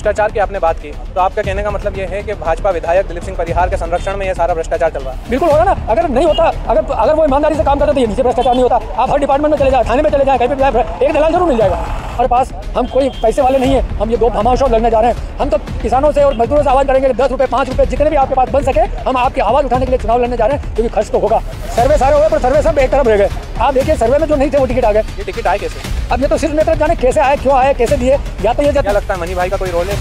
भ्रष्टाचार की आपने बात की, तो आपका कहने का मतलब ये है कि भाजपा विधायक दिलीप सिंह परिहार के संरक्षण में ये सारा भ्रष्टाचार चल रहा है। बिल्कुल होगा ना, अगर नहीं होता, अगर वो ईमानदारी से काम करते तो ये नीचे भ्रष्टाचार नहीं होता। आप हर डिपार्टमेंट में चले जाए, थाने में चले जाए, कहीं पे जाए, एक दलाल जरूर मिल जाएगा। हमारे पास हम कोई पैसे वाले नहीं है, हम ये दो भामाशाह लड़ने जा रहे हैं। हम तो किसानों से और मजदूरों से आवाज़ करेंगे कि 10 रुपये 5 रुपये जितने भी आपके पास बन सके, हम आपकी आवाज़ उठाने के लिए चुनाव लड़ने जा रहे हैं, क्योंकि खर्च तो होगा। सर्वे सारे हुए, पर सर्वे सब एक तरफ रह गए। आप देखिए, सर्वे में जो नहीं थे वो टिकट आ गए। ये टिकट आए कैसे? अब ये तो सिर्फ नेता जाने कैसे आए, क्यों आए, कैसे दिए, या तो ये क्या लगता है मनी भाई का कोई रोल है?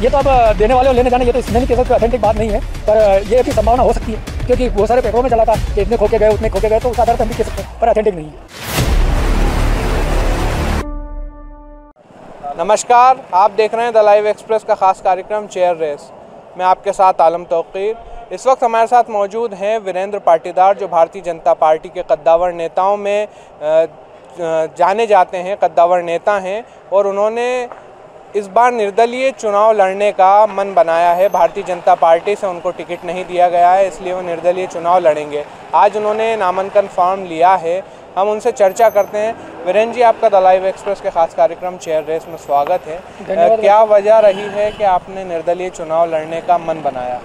ये तो अब देने वाले और लेने जाने, ये तो इसमें नहीं कह सकते, ऑथेंटिक बात नहीं है, पर ये भी संभावना हो सकती है, क्योंकि बहुत सारे पेपरों में चला था कि इतने खोके गए, उतने खोके गए, तो उस आधार पर हम भी कह सकते हैं, पर ऑथेंटिक नहीं है। नमस्कार, आप देख रहे हैं द लाइव एक्सप्रेस का खास कार्यक्रम चेयर रेस। मैं आपके साथ आलम तौकीर। इस वक्त हमारे साथ मौजूद हैं वीरेंद्र पाटीदार, जो भारतीय जनता पार्टी के कद्दावर नेताओं में जाने जाते हैं, कद्दावर नेता हैं, और उन्होंने इस बार निर्दलीय चुनाव लड़ने का मन बनाया है। भारतीय जनता पार्टी से उनको टिकट नहीं दिया गया है, इसलिए वो निर्दलीय चुनाव लड़ेंगे। आज उन्होंने नामांकन फॉर्म लिया है, हम उनसे चर्चा करते हैं। वीरेंद्र जी, आपका द लाइव एक्सप्रेस के खास कार्यक्रम चेयर रेस में स्वागत है। क्या वजह रही है कि आपने निर्दलीय चुनाव लड़ने का मन बनाया?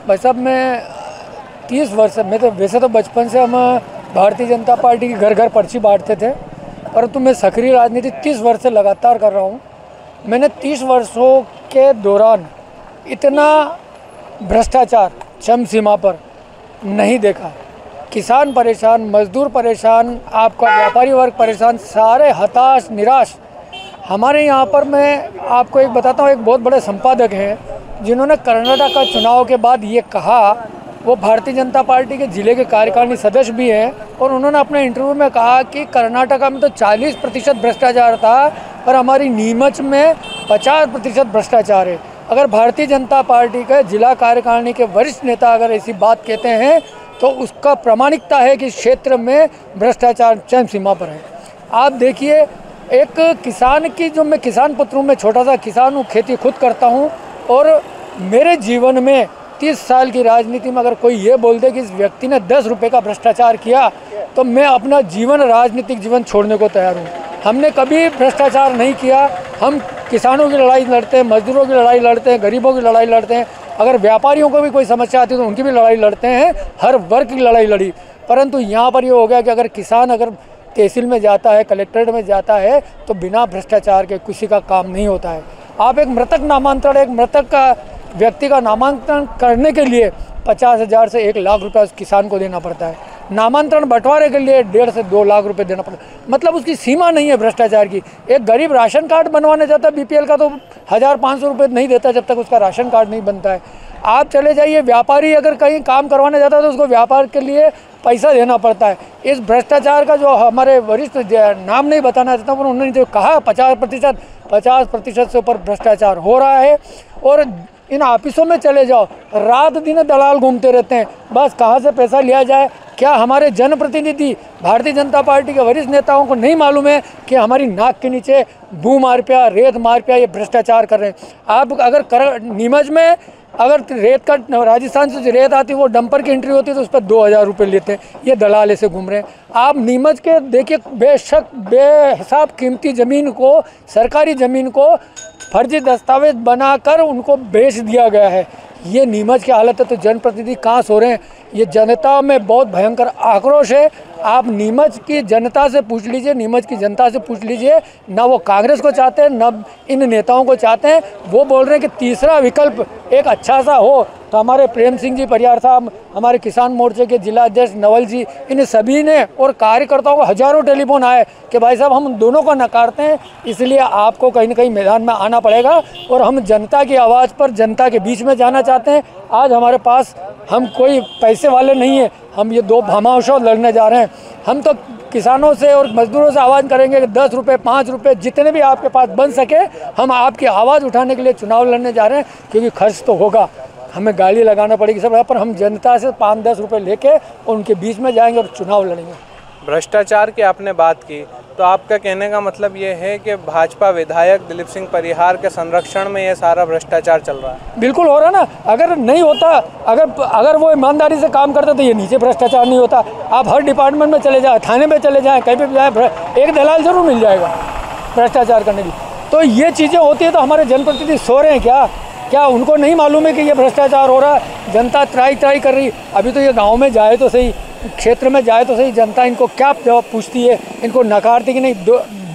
भाई साहब, मैं 30 वर्ष में तो वैसे तो बचपन से हम भारतीय जनता पार्टी की घर घर पर्ची बांटते थे, परंतु मैं सक्रिय राजनीति 30 वर्ष से लगातार कर रहा हूँ। मैंने 30 वर्षों के दौरान इतना भ्रष्टाचार चरम सीमा पर नहीं देखा। किसान परेशान, मजदूर परेशान, आपका व्यापारी वर्ग परेशान, सारे हताश निराश। हमारे यहाँ पर मैं आपको एक बताता हूँ, एक बहुत बड़े संपादक हैं जिन्होंने कर्नाटक का चुनाव के बाद ये कहा, वो भारतीय जनता पार्टी के ज़िले के कार्यकारिणी सदस्य भी हैं, और उन्होंने अपने इंटरव्यू में कहा कि कर्नाटक में तो 40% भ्रष्टाचार था, पर हमारी नीमच में 50% भ्रष्टाचार है। अगर भारतीय जनता पार्टी के जिला कार्यकारिणी के वरिष्ठ नेता अगर ऐसी बात कहते हैं, तो उसका प्रामाणिकता है कि क्षेत्र में भ्रष्टाचार चरम सीमा पर है। आप देखिए, एक किसान की, जो मैं किसान पुत्र हूँ, मैं छोटा सा किसान हूँ, खेती खुद करता हूँ, और मेरे जीवन में 30 साल की राजनीति में अगर कोई ये बोल दे कि इस व्यक्ति ने 10 रुपये का भ्रष्टाचार किया, तो मैं अपना जीवन, राजनीतिक जीवन छोड़ने को तैयार हूँ। हमने कभी भ्रष्टाचार नहीं किया। हम किसानों की लड़ाई लड़ते हैं, मजदूरों की लड़ाई लड़ते हैं, गरीबों की लड़ाई लड़ते हैं। अगर व्यापारियों को भी कोई समस्या आती है तो उनकी भी लड़ाई लड़ते हैं, हर वर्ग की लड़ाई लड़ी। परंतु यहाँ पर ये हो गया कि अगर किसान अगर तहसील में जाता है, कलेक्ट्रेट में जाता है, तो बिना भ्रष्टाचार के किसी का काम नहीं होता है। आप एक मृतक नामांतरण, एक मृतक का व्यक्ति का नामांकन करने के लिए 50,000 से 1 लाख रुपया उस किसान को देना पड़ता है। नामांतरण बंटवारे के लिए 1.5 से 2 लाख रुपए देना पड़ता है। मतलब उसकी सीमा नहीं है भ्रष्टाचार की। एक गरीब राशन कार्ड बनवाने जाता है बीपीएल का, तो 1,500 रुपये नहीं देता जब तक उसका राशन कार्ड नहीं बनता है। आप चले जाइए, व्यापारी अगर कहीं काम करवाने जाता है तो उसको व्यापार के लिए पैसा देना पड़ता है। इस भ्रष्टाचार का जो हमारे वरिष्ठ, नाम नहीं बताना चाहता, पर उन्होंने जो कहा 50% से ऊपर भ्रष्टाचार हो रहा है। और इन ऑफिसों में चले जाओ, रात दिन दलाल घूमते रहते हैं, बस कहाँ से पैसा लिया जाए। क्या हमारे जनप्रतिनिधि, भारतीय जनता पार्टी के वरिष्ठ नेताओं को नहीं मालूम है कि हमारी नाक के नीचे भू माफिया, रेत माफिया ये भ्रष्टाचार कर रहे हैं? आप अगर नीमच में अगर रेत का, राजस्थान से रेत आती है, वो डंपर की एंट्री होती है तो उस पर 2,000 रुपये लेते हैं। ये दलाल ऐसे घूम रहे हैं। आप नीमच के देखिए, बेशक बेहिसाब कीमती ज़मीन को, सरकारी ज़मीन को फर्जी दस्तावेज बनाकर उनको बेच दिया गया है। ये नीमच की हालत है, तो जनप्रतिनिधि कहाँ सो रहे हैं? ये जनता में बहुत भयंकर आक्रोश है। आप नीमच की जनता से पूछ लीजिए, नीमच की जनता से पूछ लीजिए, ना वो कांग्रेस को चाहते हैं, ना इन नेताओं को चाहते हैं। वो बोल रहे हैं कि तीसरा विकल्प एक अच्छा सा हो, तो हमारे प्रेम सिंह जी परिहार साहब, हमारे किसान मोर्चे के जिला अध्यक्ष नवल जी, इन सभी ने और कार्यकर्ताओं को हजारों टेलीफोन आए कि भाई साहब हम दोनों को नकारते हैं, इसलिए आपको कहीं ना कहीं मैदान में आना पड़ेगा, और हम जनता की आवाज़ पर, जनता के बीच में जाना चाहते हैं। आज हमारे पास, हम कोई पैसे वाले नहीं हैं, हम ये दो भामाशाह लड़ने जा रहे हैं। हम तो किसानों से और मजदूरों से आवाज़ करेंगे कि 10 रुपये 5 रुपये जितने भी आपके पास बन सके, हम आपकी आवाज़ उठाने के लिए चुनाव लड़ने जा रहे हैं, क्योंकि खर्च तो होगा, हमें गाड़ी लगाना पड़ेगी सब, पर हम जनता से 5-10 रुपये लेके उनके बीच में जाएंगे और चुनाव लड़ेंगे। भ्रष्टाचार की आपने बात की, तो आपका कहने का मतलब ये है कि भाजपा विधायक दिलीप सिंह परिहार के संरक्षण में ये सारा भ्रष्टाचार चल रहा है? बिल्कुल हो रहा है ना। अगर नहीं होता, अगर वो ईमानदारी से काम करते तो ये नीचे भ्रष्टाचार नहीं होता। आप हर डिपार्टमेंट में चले जाए, थाने में चले जाए, कहीं पे जाए, एक दलाल जरूर मिल जाएगा भ्रष्टाचार करने की। तो ये चीज़ें होती है तो हमारे जनप्रतिनिधि सो रहे हैं क्या उनको नहीं मालूम है कि ये भ्रष्टाचार हो रहा है? जनता त्राई कर रही। अभी तो ये गांव में जाए तो सही, क्षेत्र में जाए तो सही, जनता इनको क्या जवाब पूछती है? इनको नकारती कि नहीं?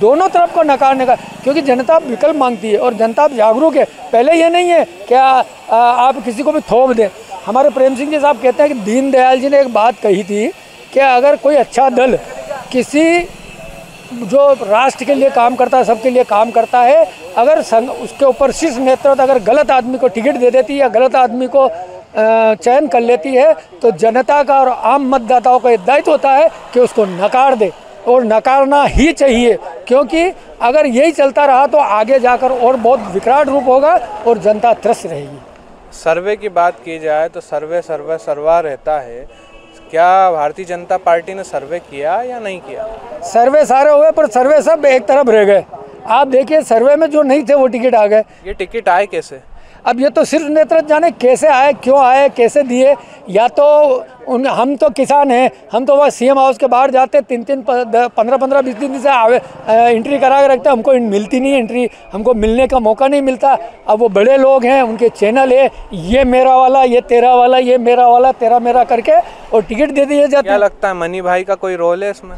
दोनों तरफ को नकारने का, क्योंकि जनता विकल्प मांगती है और जनता जागरूक है। पहले ये नहीं है क्या आप किसी को भी थोप दें। हमारे प्रेम सिंह जी साहब कहते हैं कि दीनदयाल जी ने एक बात कही थी कि अगर कोई अच्छा दल किसी जो राष्ट्र के लिए काम करता है, सबके लिए काम करता है, अगर संघ उसके ऊपर शीर्ष नेतृत्व अगर गलत आदमी को टिकट दे देती है या गलत आदमी को चयन कर लेती है, तो जनता का और आम मतदाताओं का दायित्व होता है कि उसको नकार दे, और नकारना ही चाहिए। क्योंकि अगर यही चलता रहा तो आगे जाकर और बहुत विकराल रूप होगा और जनता त्रस्त रहेगी। सर्वे की बात की जाए तो सर्वा रहता है। क्या भारतीय जनता पार्टी ने सर्वे किया या नहीं किया? सर्वे सारे हुए पर सर्वे सब एक तरफ रह गए। आप देखिए सर्वे में जो नहीं थे वो टिकट आ गए। ये टिकट आए कैसे? अब ये तो सिर्फ नेतृत्व जाने कैसे आए, क्यों आए, कैसे दिए। या तो हम तो किसान हैं, हम तो वह सीएम हाउस के बाहर जाते 15-20 दिन से एंट्री करा के रखते, हमको मिलती नहीं एंट्री, हमको मिलने का मौका नहीं मिलता। अब वो बड़े लोग हैं, उनके चैनल है, ये मेरा वाला, ये तेरा वाला, ये मेरा वाला, तेरा मेरा करके और टिकट दे दिए जाते। क्या लगता है मनी भाई का कोई रोल है इसमें?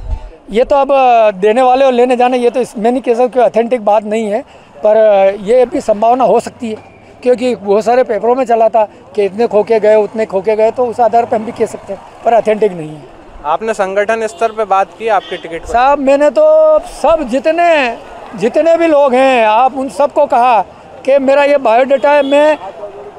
ये तो अब देने वाले और लेने जाने, ये तो इसमें नहीं कह सकते, ऑथेंटिक बात नहीं है, पर ये भी संभावना हो सकती है। क्योंकि बहुत सारे पेपरों में चला था कि इतने खोके गए, उतने खोके गए, तो उस आधार पर हम भी कह सकते हैं, पर ऑथेंटिक नहीं है। आपने संगठन स्तर पे बात की आपके टिकट? साहब मैंने तो सब जितने भी लोग हैं, आप उन सबको कहा कि मेरा ये बायोडाटा है, मैं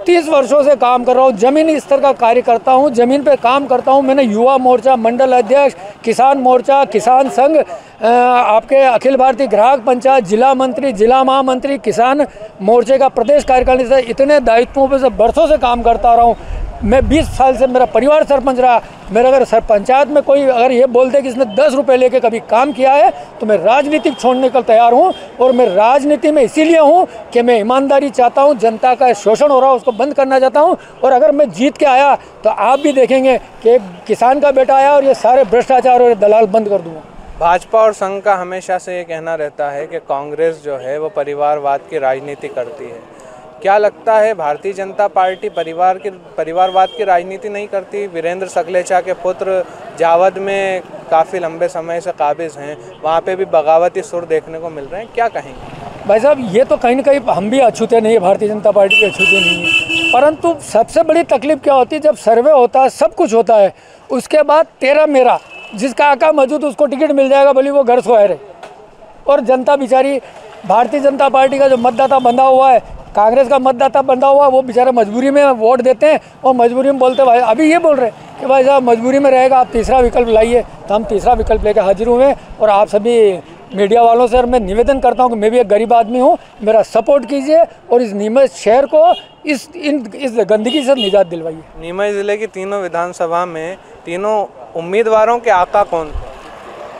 30 वर्षों से काम कर रहा हूँ, ज़मीनी स्तर का कार्य करता हूँ, ज़मीन पे काम करता हूँ। मैंने युवा मोर्चा, मंडल अध्यक्ष, किसान मोर्चा, किसान संघ, आपके अखिल भारतीय ग्राहक पंचायत, जिला मंत्री, जिला महामंत्री, किसान मोर्चे का प्रदेश कार्यकारिणी से इतने दायित्वों पे से बरसों से काम करता रहा हूँ। मैं 20 साल से, मेरा परिवार सरपंच रहा। मेरा अगर पंचायत में कोई अगर ये बोलते कि इसने 10 रुपये लेके कभी काम किया है तो मैं राजनीति छोड़ने को तैयार हूँ। और मैं राजनीति में इसीलिए हूँ कि मैं ईमानदारी चाहता हूँ, जनता का शोषण हो रहा है उसको बंद करना चाहता हूँ। और अगर मैं जीत के आया तो आप भी देखेंगे कि एक किसान का बेटा आया और ये सारे भ्रष्टाचार और दलाल बंद कर दूँगा। भाजपा और संघ का हमेशा से ये कहना रहता है कि कांग्रेस जो है वो परिवारवाद की राजनीति करती है। क्या लगता है भारतीय जनता पार्टी परिवारवाद की राजनीति नहीं करती? वीरेंद्र सकलेचा के पुत्र जावद में काफ़ी लंबे समय से काबिज हैं, वहाँ पे भी बगावती सुर देखने को मिल रहे हैं, क्या कहेंगे? भाई साहब ये तो कहीं ना कहीं हम भी अछूते नहीं है, भारतीय जनता पार्टी के अछूते नहीं है, परंतु सबसे बड़ी तकलीफ क्या होती है जब सर्वे होता है, सब कुछ होता है, उसके बाद तेरा मेरा, जिसका आका मौजूद उसको टिकट मिल जाएगा, बोली वो घर सोए रहे। और जनता बेचारी, भारतीय जनता पार्टी का जो मतदाता बंधा हुआ है, कांग्रेस का मतदाता बंधा हुआ, वो बेचारा मजबूरी में वोट देते हैं और मजबूरी में बोलते भाई, अभी ये बोल रहे हैं कि भाई साहब मजबूरी में रहेगा, आप तीसरा विकल्प लाइए। तो हम तीसरा विकल्प लेकर हाजिर हुए हैं। और आप सभी मीडिया वालों से मैं निवेदन करता हूं कि मैं भी एक गरीब आदमी हूं, मेरा सपोर्ट कीजिए और इस नीमच शहर को इस गंदगी से निजात दिलवाइए। नीमच ज़िले की तीनों विधानसभा में तीनों उम्मीदवारों के आका कौन?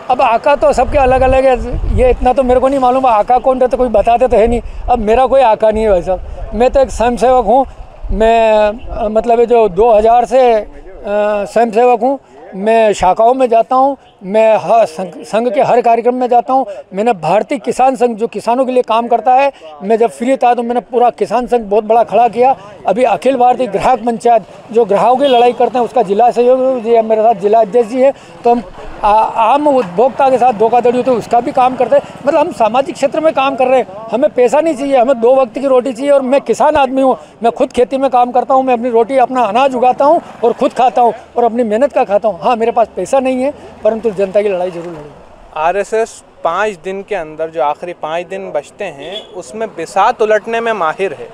अब आका तो सबके अलग अलग है, ये इतना तो मेरे को नहीं मालूम आका कौन थे, तो कोई बताते तो है नहीं। अब मेरा कोई आका नहीं है भाई साहब, मैं तो एक स्वयंसेवक हूँ। मैं मतलब ये जो 2000 से स्वयंसेवक हूँ। मैं शाखाओं में जाता हूँ, मैं संघ के हर कार्यक्रम में जाता हूँ। मैंने भारतीय किसान संघ जो किसानों के लिए काम करता है, मैं जब फ्री था तो मैंने पूरा किसान संघ बहुत बड़ा खड़ा किया। अभी अखिल भारतीय ग्राहक पंचायत जो ग्राहकों की लड़ाई करते हैं उसका जिला सहयोग जी मेरे साथ जिला अध्यक्ष जी है। तो हम आम उपभोक्ता के साथ धोखाधड़ी होती है उसका भी काम करते हैं। मतलब हम सामाजिक क्षेत्र में काम कर रहे हैं। हमें पैसा नहीं चाहिए, हमें 2 वक्त की रोटी चाहिए। और मैं किसान आदमी हूँ, मैं खुद खेती में काम करता हूँ, मैं अपनी रोटी अपना अनाज उगाता हूँ और खुद खाता हूँ और अपनी मेहनत का खाता हूँ। हाँ, मेरे पास पैसा नहीं है परंतु जनता की लड़ाई जरूर लड़ेगी। आरएसएस 5 दिन के अंदर जो आखिरी 5 दिन बचते हैं उसमें बिसात उलटने में माहिर है।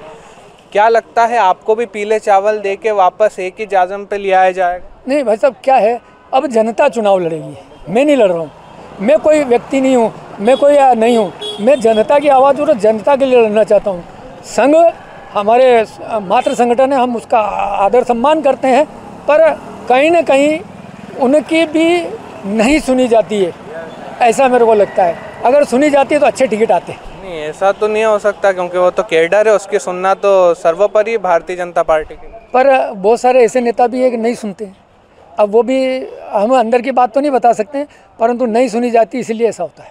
क्या लगता है आपको भी पीले चावल दे के वापस एक ही जाजम पे ले आया जाएगा? नहीं भाई साहब, क्या है, अब जनता चुनाव लड़ेगी, मैं नहीं लड़ रहा हूँ। मैं कोई व्यक्ति नहीं हूँ, मैं कोई नहीं हूँ, मैं जनता की आवाज़ और जनता के लिए लड़ना चाहता हूँ। संघ हमारे मातृ संगठन है, हम उसका आदर सम्मान करते हैं, पर कहीं ना कहीं उनकी भी नहीं सुनी जाती है, ऐसा मेरे को लगता है। अगर सुनी जाती है तो अच्छे टिकट आते हैं। नहीं, ऐसा तो नहीं हो सकता क्योंकि वो तो कैडर है, उसकी सुनना तो सर्वोपरि भारतीय जनता पार्टी की। पर बहुत सारे ऐसे नेता भी है कि नहीं सुनते हैं। अब वो भी हम अंदर की बात तो नहीं बता सकते, परंतु नहीं सुनी जाती इसलिए ऐसा होता है।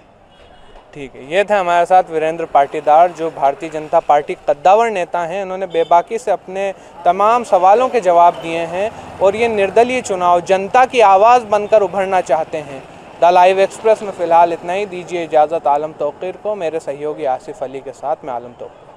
ठीक है, ये थे हमारे साथ वीरेंद्र पाटीदार, जो भारतीय जनता पार्टी कद्दावर नेता हैं। उन्होंने बेबाकी से अपने तमाम सवालों के जवाब दिए हैं और ये निर्दलीय चुनाव जनता की आवाज़ बनकर उभरना चाहते हैं। द लाइव एक्सप्रेस में फ़िलहाल इतना ही। दीजिए इजाज़त आलम तौक़ीर को। मेरे सहयोगी आसिफ अली के साथ मैं आलम तौक़ीर।